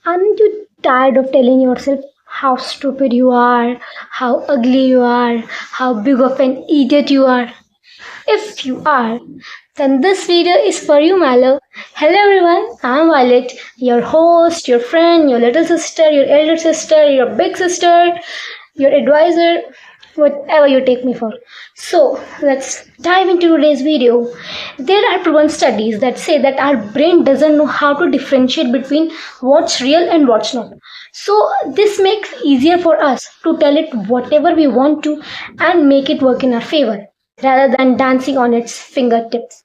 Aren't you tired of telling yourself how stupid you are, how ugly you are, how big of an idiot you are? If you are, then this video is for you, my love. Hello everyone, I'm Violet, your host, your friend, your little sister, your elder sister, your big sister, your advisor, whatever you take me for. So, let's dive into today's video. There are proven studies that say that our brain doesn't know how to differentiate between what's real and what's not. So, this makes it easier for us to tell it whatever we want to and make it work in our favor rather than dancing on its fingertips.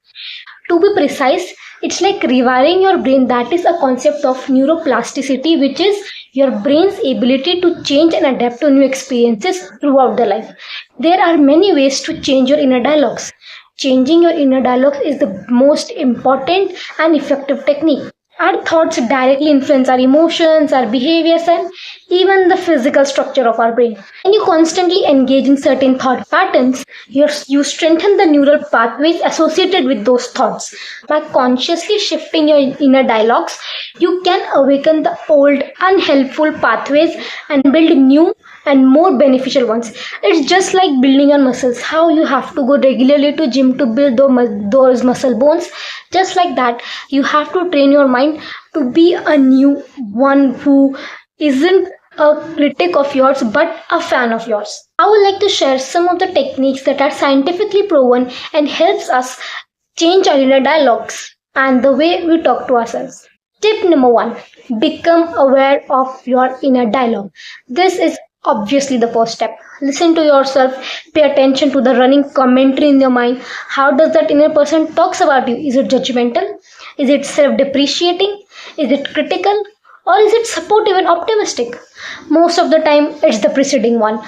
To be precise, it's like rewiring your brain. That is a concept of neuroplasticity, which is your brain's ability to change and adapt to new experiences throughout the life. There are many ways to change your inner dialogues. Changing your inner dialogues is the most important and effective technique. Our thoughts directly influence our emotions, our behaviors, and even the physical structure of our brain. When you constantly engage in certain thought patterns, you strengthen the neural pathways associated with those thoughts. By consciously shifting your inner dialogues, you can awaken the old unhelpful pathways and build new and more beneficial ones. It's just like building your muscles. How you have to go regularly to gym to build those muscle bones. Just like that, you have to train your mind to be a new one who isn't a critic of yours but a fan of yours. I would like to share some of the techniques that are scientifically proven and helps us change our inner dialogues and the way we talk to ourselves. Tip number 1. Become aware of your inner dialogue. This is obviously the first step. Listen to yourself, pay attention to the running commentary in your mind. How does that inner person talks about you? Is it judgmental? Is it self-depreciating? Is it critical? Or is it supportive and optimistic? Most of the time, it's the preceding one.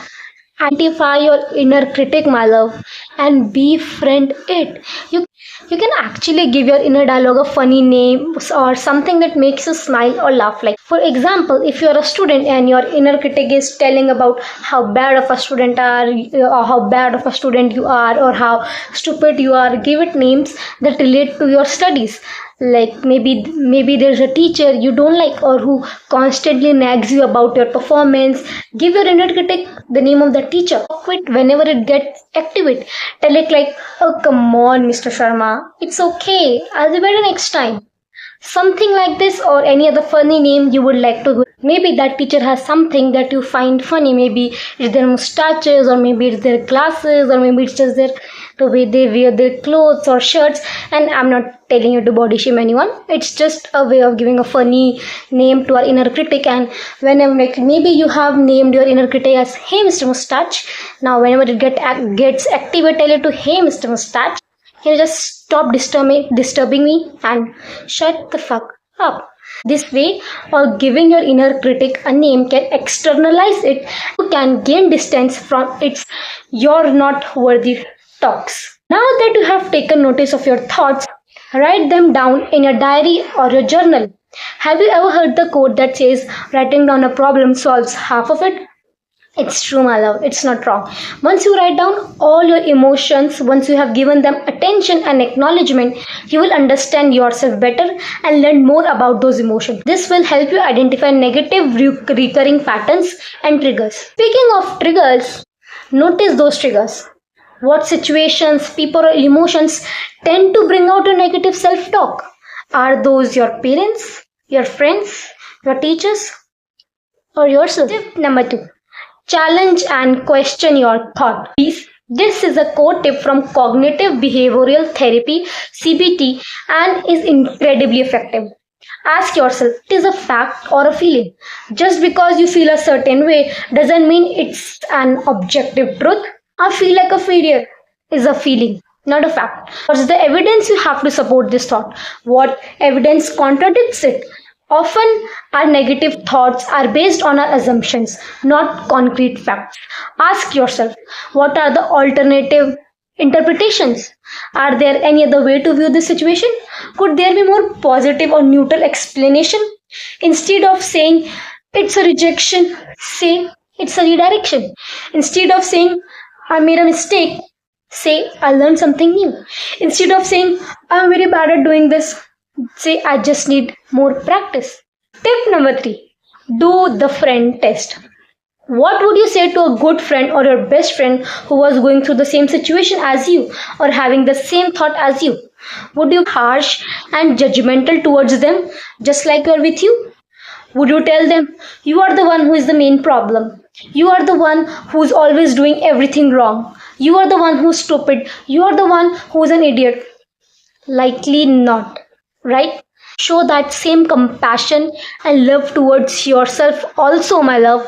Identify your inner critic, my love, and befriend it. You can actually give your inner dialogue a funny name or something that makes you smile or laugh. Like, for example, if you're a student and your inner critic is telling about how bad of a student are, or how bad of a student you are, or how stupid you are, give it names that relate to your studies. Like maybe there's a teacher you don't like or who constantly nags you about your performance. Give your inner critic the name of the teacher. Quit whenever it gets activate. Tell it like, oh come on Mr. Sharma, it's okay, I'll do better next time. Something like this, or any other funny name you would like to give. Maybe that teacher has something that you find funny. Maybe it's their mustaches, or maybe it's their glasses, or maybe it's just the way they wear their clothes or shirts. And I'm not telling you to body shame anyone. It's just a way of giving a funny name to our inner critic. And whenever, like, maybe you have named your inner critic as, hey Mr. Mustache. Now whenever it gets activated, tell it to, hey Mr. Mustache, can you just stop disturbing me and shut the fuck up? This way, or giving your inner critic a name can externalize it. You can gain distance from its you're not worthy talks. Now that you have taken notice of your thoughts, write them down in your diary or your journal. Have you ever heard the quote that says writing down a problem solves half of it? It's true, my love. It's not wrong. Once you write down all your emotions, once you have given them attention and acknowledgement, you will understand yourself better and learn more about those emotions. This will help you identify negative recurring patterns and triggers. Speaking of triggers, notice those triggers. What situations, people, or emotions tend to bring out your negative self-talk? Are those your parents, your friends, your teachers, or yourself? Tip number 2. Challenge and question your thought. This is a core tip from cognitive behavioral therapy (CBT) and is incredibly effective. Ask yourself, is it a fact or a feeling? Just because you feel a certain way doesn't mean it's an objective truth. I feel like a failure is a feeling, not a fact. What's the evidence you have to support this thought? What evidence contradicts it? Often, our negative thoughts are based on our assumptions, not concrete facts. Ask yourself, what are the alternative interpretations? Are there any other way to view this situation? Could there be more positive or neutral explanation? Instead of saying, it's a rejection, say, it's a redirection. Instead of saying, I made a mistake, say, I learned something new. Instead of saying, I'm very bad at doing this, say, I just need more practice. Tip number 3, do the friend test. What would you say to a good friend or your best friend who was going through the same situation as you or having the same thought as you? Would you harsh and judgmental towards them just like you're with you? Would you tell them you are the one who is the main problem? You are the one who's always doing everything wrong. You are the one who's stupid. You are the one who's an idiot. Likely not, right? Show that same compassion and love towards yourself also, my love.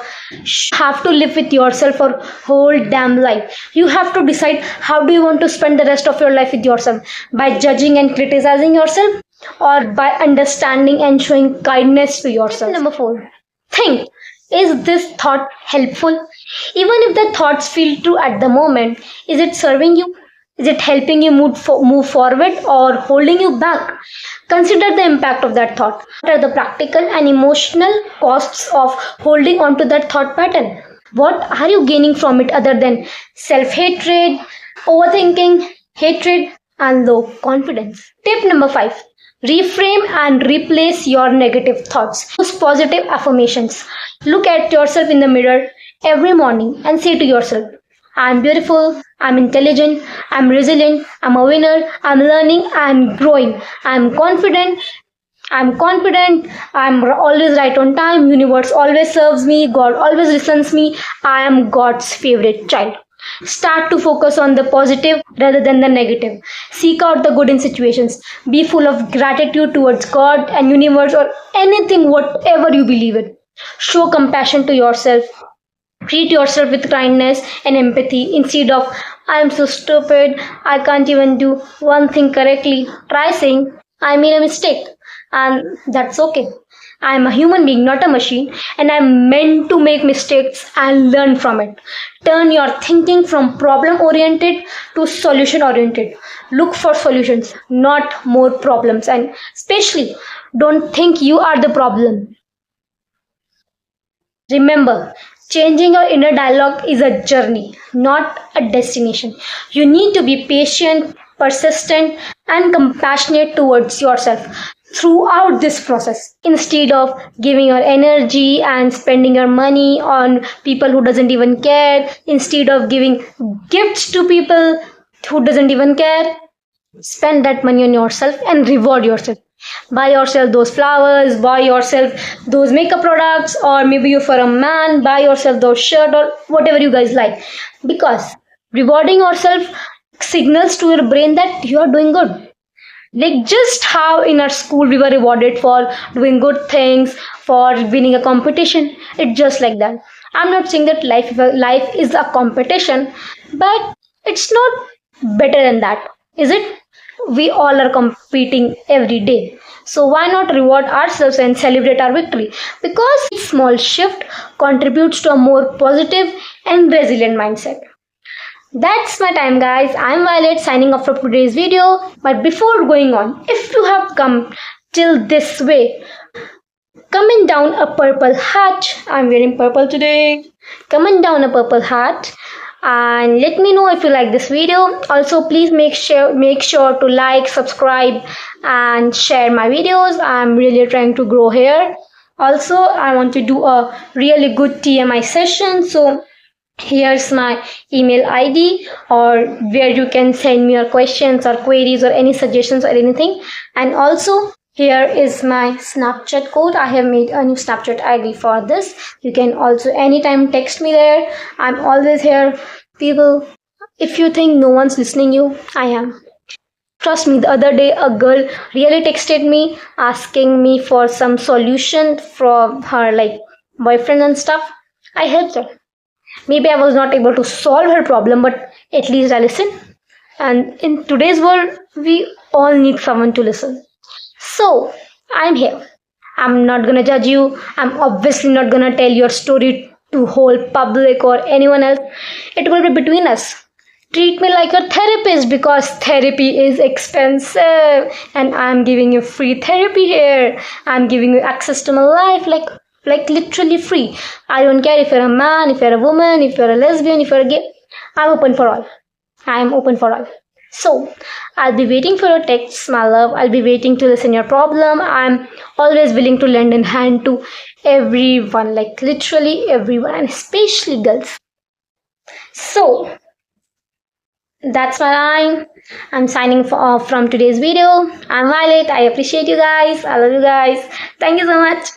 Have to live with yourself for whole damn life. You have to decide how do you want to spend the rest of your life with yourself, by judging and criticizing yourself or by understanding and showing kindness to yourself. Number 4, think, is this thought helpful? Even if the thoughts feel true at the moment, is it serving you? Is it helping you move forward or holding you back? Consider the impact of that thought. What are the practical and emotional costs of holding on to that thought pattern? What are you gaining from it other than self-hatred, overthinking, hatred, and low confidence? Tip number 5, reframe and replace your negative thoughts. Use positive affirmations. Look at yourself in the mirror every morning and say to yourself, I'm beautiful, I'm intelligent, I'm resilient, I'm a winner, I'm learning and growing, I'm confident, I'm always right on time, universe always serves me, God always listens me, I am God's favorite child. Start to focus on the positive rather than the negative. Seek out the good in situations. Be full of gratitude towards God and universe or anything, whatever you believe in. Show compassion to yourself. Treat yourself with kindness and empathy instead of, I am so stupid, I can't even do one thing correctly. Try saying, I made a mistake, and that's okay. I am a human being, not a machine, and I'm meant to make mistakes and learn from it. Turn your thinking from problem oriented to solution oriented. Look for solutions, not more problems, and especially don't think you are the problem. Remember, changing your inner dialogue is a journey, not a destination. You need to be patient, persistent, and compassionate towards yourself throughout this process instead of giving your energy and spending your money on people who doesn't even care, instead of giving gifts to people who doesn't even care. Spend that money on yourself and reward yourself. Buy yourself those flowers, buy yourself those makeup products, or maybe you're for a man, buy yourself those shirt or whatever you guys like, because rewarding yourself signals to your brain that you are doing good. Like just how in our school we were rewarded for doing good things, for winning a competition. It's just like that. I'm not saying that life is a competition, but it's not better than that, is it? We all are competing every day. So why not reward ourselves and celebrate our victory? Because each small shift contributes to a more positive and resilient mindset. That's my time, guys. I'm Violet signing off for today's video. But before going on, if you have come till this way, comment down a purple heart. I'm wearing purple today. Comment down a purple heart and let me know if you like this video. Also, please make sure to like, subscribe, and share my videos. I'm really trying to grow here. Also, I want to do a really good TMI session. So here's my email ID, or where you can send me your questions or queries or any suggestions or anything. And also here is my Snapchat code. I have made a new Snapchat ID for this. You can also anytime text me there. I'm always here. People, if you think no one's listening you, I am. Trust me, the other day a girl really texted me asking me for some solution from her boyfriend and stuff. I helped her. Maybe I was not able to solve her problem, but at least I listened. And in today's world, we all need someone to listen. So, I'm here. I'm not gonna judge you. I'm obviously not gonna tell your story to whole public or anyone else. It will be between us. Treat me like a therapist because therapy is expensive and I'm giving you free therapy here. I'm giving you access to my life like literally free. I don't care if you're a man, if you're a woman, if you're a lesbian, if you're a gay. I'm open for all. I'm open for all. So, I'll be waiting for your texts, my love. I'll be waiting to listen your problem. I'm always willing to lend a hand to everyone, like literally everyone, and especially girls. So, that's my line. I'm signing off from today's video. I'm Violet. I appreciate you guys. I love you guys. Thank you so much.